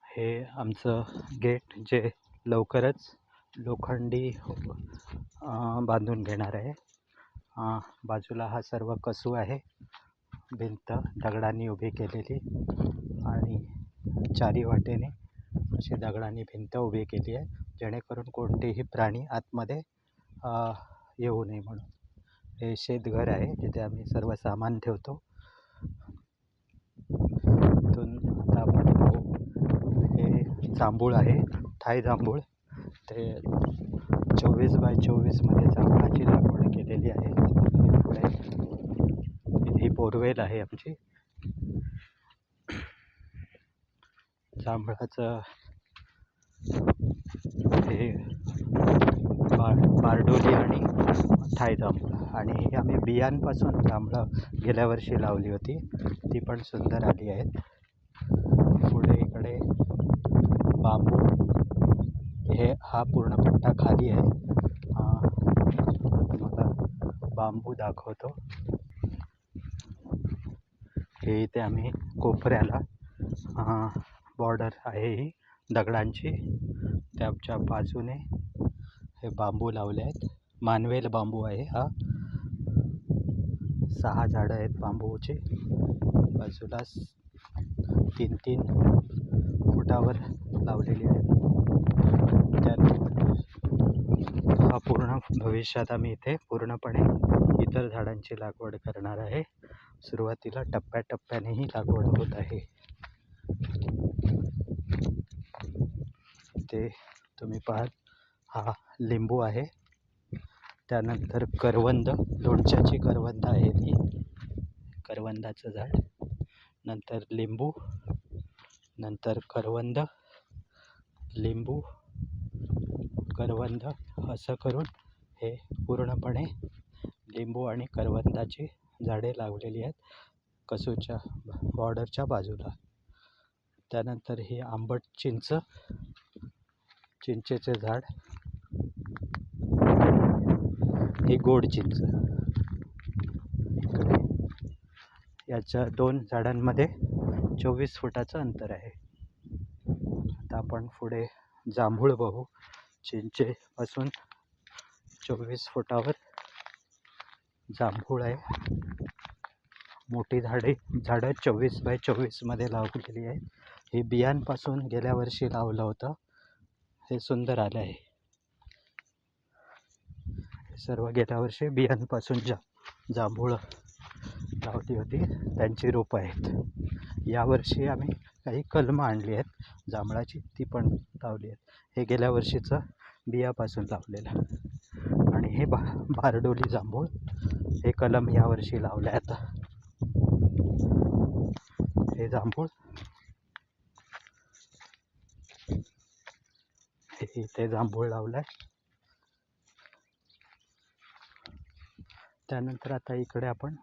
हे आमचं गेट जे लवकरच लोखंडी बांधून घेणार आहे. बाजूला हा सर्व कसूळ आहे, भिंत दगडांनी उभी केलेली आणि चारी वाटेने अशी दगडांनी भिंत उभी केली आहे, जेणेकरून कोणतेही प्राणी आतमध्ये येऊ नये म्हणून. हे शेतघर आहे जिथे आम्ही सर्व सामान ठेवतो. इथून आता आपण पाहू, हे जांभूळ आहे, थाय जांभूळ. ते 24x24 मध्ये जांभळाची लागवड केलेली आहे. पुढे ही बोरवेल आहे आमची. जांभळाचं हे बारडोली आणि थाय जांभूळ. आणि हे आम्ही बियांपासून जांभळं गेल्या वर्षी लावली होती, ती पण सुंदर आली आहेत. पुढे इकडे बांबू, हा पूर्ण पट्टा खाली आहे. तुम्हाला बांबू दाखवतो. हे इथे आम्ही कोपऱ्याला बॉर्डर आहे ही दगडांची, त्याच्या बाजूने हे बांबू लावले आहेत. मानवेल बांबू आहे हा. 6 झाडं आहेत बांबूची. बाजूला 3-3 फुटावर लावलेली आहेत. त्यानंतर हा पूर्ण भविष्यात आम्ही इथे पूर्णपणे इतर झाडांची लागवड करणार आहे. सुरुवातीला टप्प्याटप्प्यानेही लागवड होत आहे. ते तुम्ही पाहाल, हा लिंबू आहे. त्यानंतर करवंद, लोणच्याची करवंद आहे ती, करवंदाचं झाड. नंतर लिंबू, नंतर करवंद, लिंबू, करवंद, असं करून हे पूर्णपणे लिंबू आणि करवंदाची झाडे लावलेली आहेत कसूच्या बॉर्डरच्या बाजूला. त्यानंतर हे आंबट चिंचेचे झाड, हे गोड चिंच. इकडे याच्या 2 झाडांमध्ये 24 फुटाचं अंतर आहे. आता आपण पुढे जांभूळ बघू. चिंचेपासून 24 फुटावर जांभूळ आहे. मोठी झाडं 24x24 मध्ये लावलेली आहे. हे बियांपासून गेल्या वर्षी लावलं होतं. हे सुंदर आलं आहे. सर्व गेल्या वर्षी बियांपासून जांभूळ लावली होती, त्यांची रोपं आहेत. यावर्षी आम्ही काही कलमं आणली आहेत जांभळाची, ती पण लावली आहेत. हे गेल्या वर्षीचं बियापासून लावलेलं. आणि हे बारडोली जांभूळ, हे कलम यावर्षी लावलं आहे. आता हे जांभूळ, इथे जांभूळ लावलं आहे. त्यानंतर आता इकडे आपण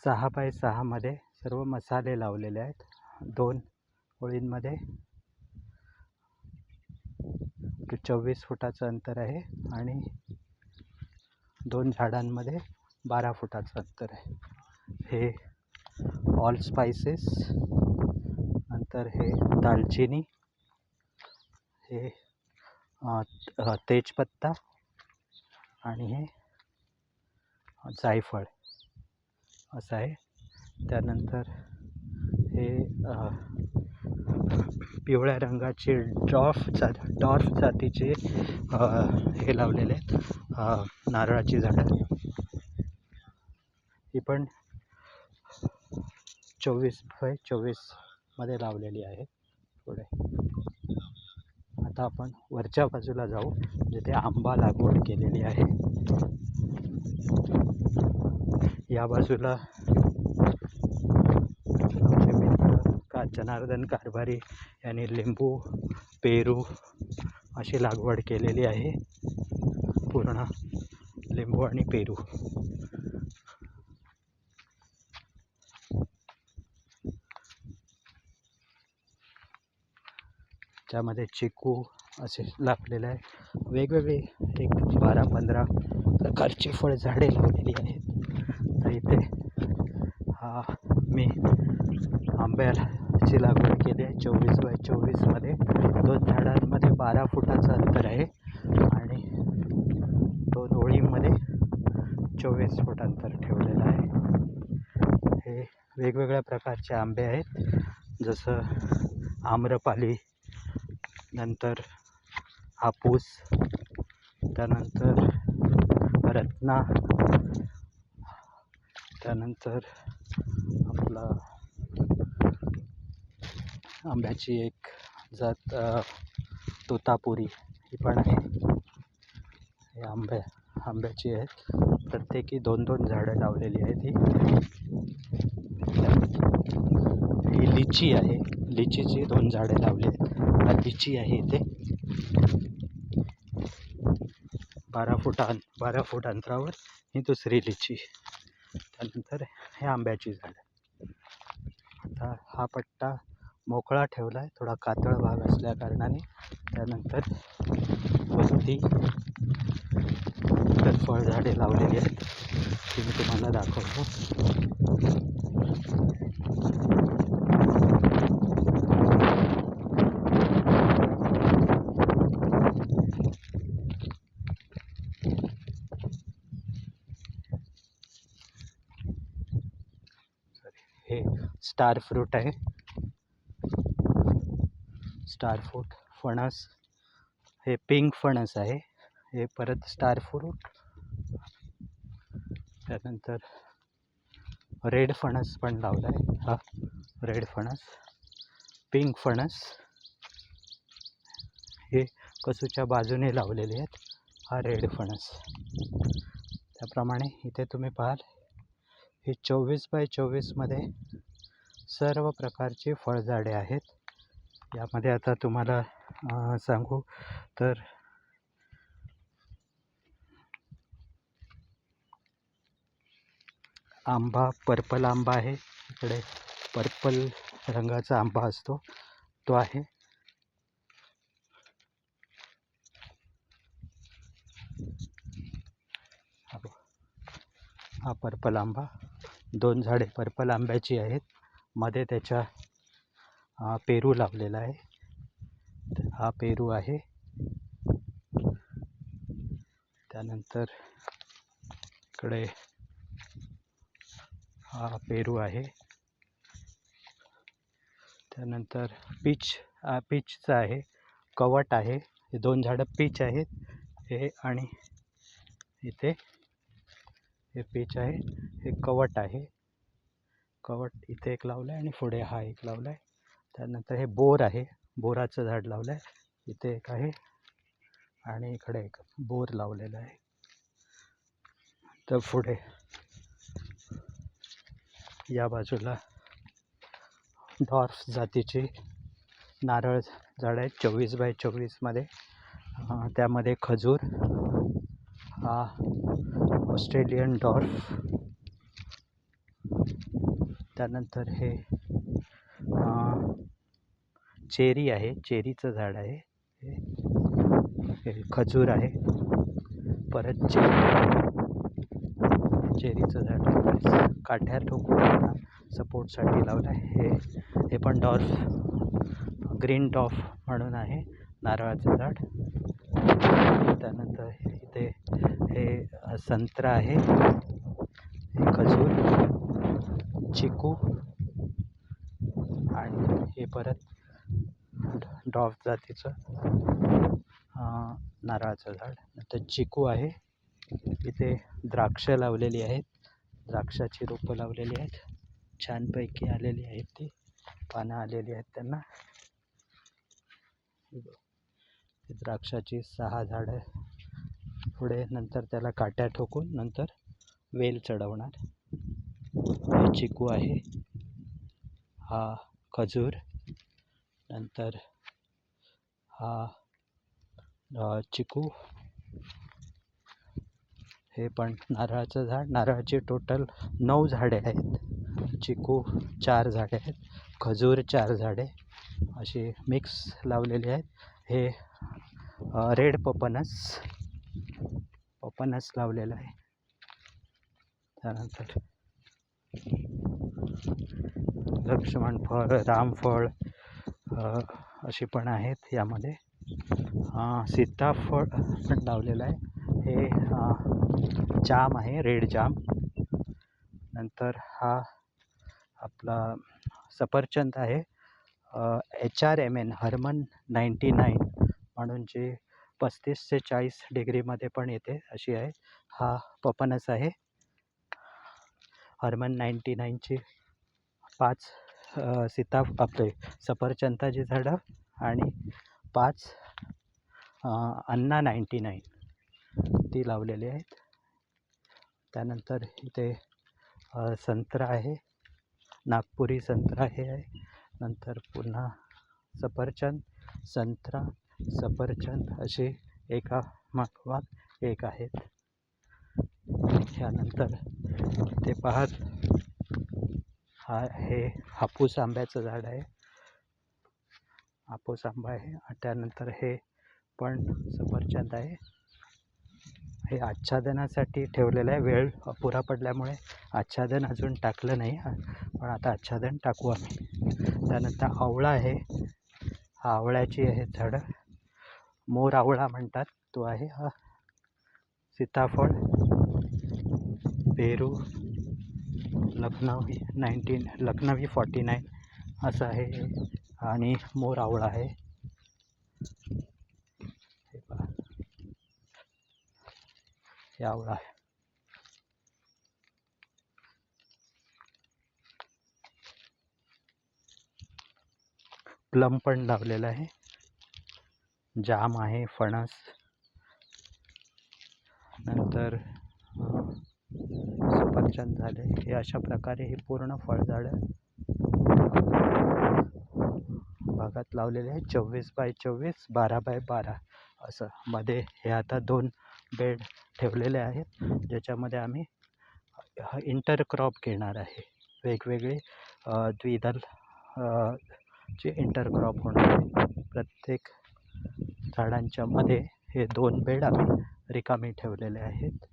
6x6 मध्ये सर्व मसाले लावलेले आहेत. 2 ओळींमध्ये 24 फुटाचं अंतर आहे आणि 2 झाडांमध्ये 12 फुटाचं अंतर आहे. हे ऑल स्पाइसेस, नंतर हे दालचिनी, हे तेजपत्ता आणि हे जायफळ असं आहे. त्यानंतर हे पिवळ्या रंगाचे डॉर्फ जातीचे हे लावलेले आहेत नारळाची झाडं. ही पण 24x24 मध्ये लावलेली आहे. पुढे आता आपण वरच्या बाजूला जाऊ, जिथे आंबा लागवड केलेली आहे. या बाजूला आमचे मित्र जनार्दन कारभारी यांनी लिंबू, पेरू अशी लागवड केलेली आहे. पूर्ण लिंबू आणि पेरू. त्यामध्ये चिकू असे लावलेले आहे. वेगवेगळी 12-15 प्रकारची फळझाडे लावलेली आहेत. तर इथे मी आंब्याला आंब्याची लागवड केली आहे 24x24मध्ये. 2 झाडांमध्ये 12 फुटाचं अंतर आहे आणि 2 ओळींमध्ये 24 फूट अंतर ठेवलेलं आहे. हे वेगवेगळ्या प्रकारचे आंबे आहेत, जसं आम्रपाली, नंतर हापूस, त्यानंतर रत्ना, त्यानंतर आपला आंब्याची एक जात तोतापुरी ही पण आहे. हे आंब्याची आहेत, प्रत्येकी 2-2 झाडं लावलेली आहेत. ही लिची आहे, लिचीची 2 झाडं लावली आहेत. हा लिची आहे इथे 12 फूट अंतरावर ही दुसरी लिची. त्यानंतर हे आंब्याची झाडं. आता हा पट्टा मोकळा ठेवला आहे, थोडा कातळ भाग असल्या कारणाने. त्यानंतर वरती तर फळझाडे लावलेली आहेत, ती मी तुम्हाला दाखवतो. हे स्टार फ्रूट आहे, स्टार फ्रूट. फणस, हे पिंक फणस आहे. हे परत स्टार फ्रूट. त्यानंतर रेड फणस पण लावला आहे. हा रेड फणस. पिंक फणस हे कसूच्या बाजूने लावलेले आहेत. हा रेड फणस. त्याप्रमाणे इथे तुम्ही पाहाल, हे 24x24मध्ये सर्व प्रकारची फळझाडे आहेत. यामध्ये आता तुम्हाला सांगू तर आंबा, पर्पल आंबा आहे. इकडे पर्पल रंगाचा आंबा असतो तो आहे. हा पर्पल आंबा. 2 झाडे पर्पल आंब्याची आहेत. मध्ये त्याच्या पेरू लावलेला आहे. हा पेरू आहे. त्यानंतर इकडे हा पेरू आहे. त्यानंतर पीचचं आहे, कवट आहे. हे 2 झाडं पीच आहेत. हे आणि इथे हे पीच आहे, हे कवट आहे. कवट इथे एक लावलं आहे आणि पुढे हा एक लावला आहे. त्यानंतर हे बोर आहे, बोराचं झाड लावलं आहे. इथे एक आहे आणि इकडे एक बोर लावलेला आहे. तर पुढे या बाजूला डॉर्फ जातीची नारळ झाड आहेत 24x24मध्ये. त्यामध्ये खजूर, हा ऑस्ट्रेलियन डॉर्फ. त्यानंतर हे चेरी आहे, चेरीचं झाड आहे. हे खजूर आहे. परत चेरीचं झाड काठ्या ठोकून सपोर्टसाठी लावलं आहे. हे पण डॉर्फ, ग्रीन डॉर्फ म्हणून आहे, नारळाचं झाड. त्यानंतर इथे हे संत्रा आहे, हे खजूर, चिकू आणि हे परत डॉर्फ जातीचं नारळाचं झाड. नंतर चिकू आहे. इथे द्राक्ष लावलेली आहेत, द्राक्षाची रोपं लावलेली आहेत. छानपैकी आलेली आहेत, ती पानं आलेली आहेत त्यांना. द्राक्षाची 6 झाडं पुढे. नंतर त्याला काट्या ठोकून नंतर वेल चढवणार. हे चिकू आहे, हा खजूर, नंतर हा चिकू. हे पण नारळाचं झाड. नारळाची टोटल 9 झाडे आहेत. चिकू 4 झाडे आहेत, खजूर 4 झाडे, अशी मिक्स लावलेली आहेत. हे रेड पपनस लावलेलं आहे. त्यानंतर लक्ष्मण फळ, रामफळ अशी पण आहेत यामध्ये. सीताफळ पण लावलेलं आहे. हे जाम आहे, रेड जाम. नंतर हा आपला सफरचंद आहे, HRMN हर्मन 99 म्हणून जे 35 ते 40 डिग्रीमध्ये पण येते अशी आहे. हा पपनस आहे, हर्मन 99ची 5 आपले सफरचंदाची झाडं आणि 5 अन्ना 99 ती लावलेली आहेत. त्यानंतर इथे संत्रा आहे, नागपुरी संत्रा हे आहे. नंतर पुन्हा सफरचंद, संत्रा, सफरचंद असे एका मागोमाग एक आहेत. त्यानंतर ते पाहत हे हापूस आंब्याचं झाड आहे, हापूस आंबा आहे. त्यानंतर हे पण सफरचंद आहे. हे आच्छादनासाठी ठेवलेलं आहे, वेळ अपुरा पडल्यामुळे आच्छादन अजून टाकलं नाही, पण आता आच्छादन टाकू आम्ही. त्यानंतर आवळा आहे, हा आवळ्याची आहे झाडं, मोर आवळा म्हणतात तो आहे. हा सीताफळ, पेरू, लखनवी 49 असं आहे. आणि मोर आवळा आहे. हे पहा, हे आवळा आहे. प्लम पण लावलेला आहे, जाम आहे, फणस. नंतर सफरचंद झाले. हे अशा प्रकारे हे पूर्ण फळझाडं भागात लावलेले आहे. 24x24, 12x12 असं. मध्ये हे आता 2 बेड ठेवलेले आहेत, ज्याच्यामध्ये आम्ही इंटरक्रॉप घेणार आहे. वेगवेगळे द्विदल चे इंटरक्रॉप होणार आहे. प्रत्येक झाडांच्या मध्ये हे 2 बेड आम्ही रिकामी ठेवलेले आहेत.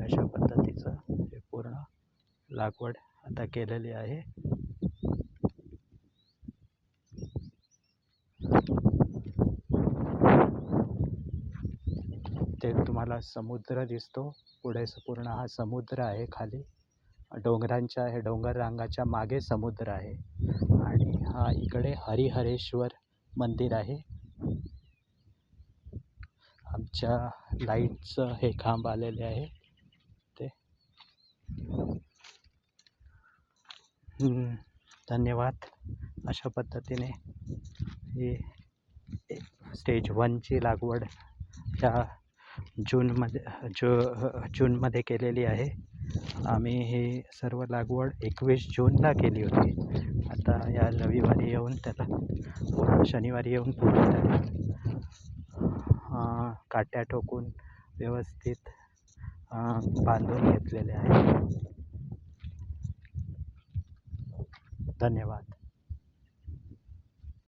अशा पद्धतीचं हे पूर्ण लागवड आता केलेली आहे. ते तुम्हाला समुद्र दिसतो पुढे, पूर्ण हा समुद्र आहे. खाली डोंगरांच्या, हे डोंगर रांगाच्या मागे समुद्र आहे. आणि हा इकडे हरिहरेश्वर मंदिर आहे. आमच्या लाईटचं हे खांब आलेले आहे ते. धन्यवाद. अशा पद्धतीने ही स्टेज 1ची लागवड ह्या जूनमध्ये केलेली आहे. आम्ही ही सर्व लागवड 21 जूनला केली होती. आता या रविवारी येऊन त्याला शनिवारी येऊन पूर्ण त्याला काट्या ठोकून व्यवस्थित बांधून घेतलेले आहे. धन्यवाद.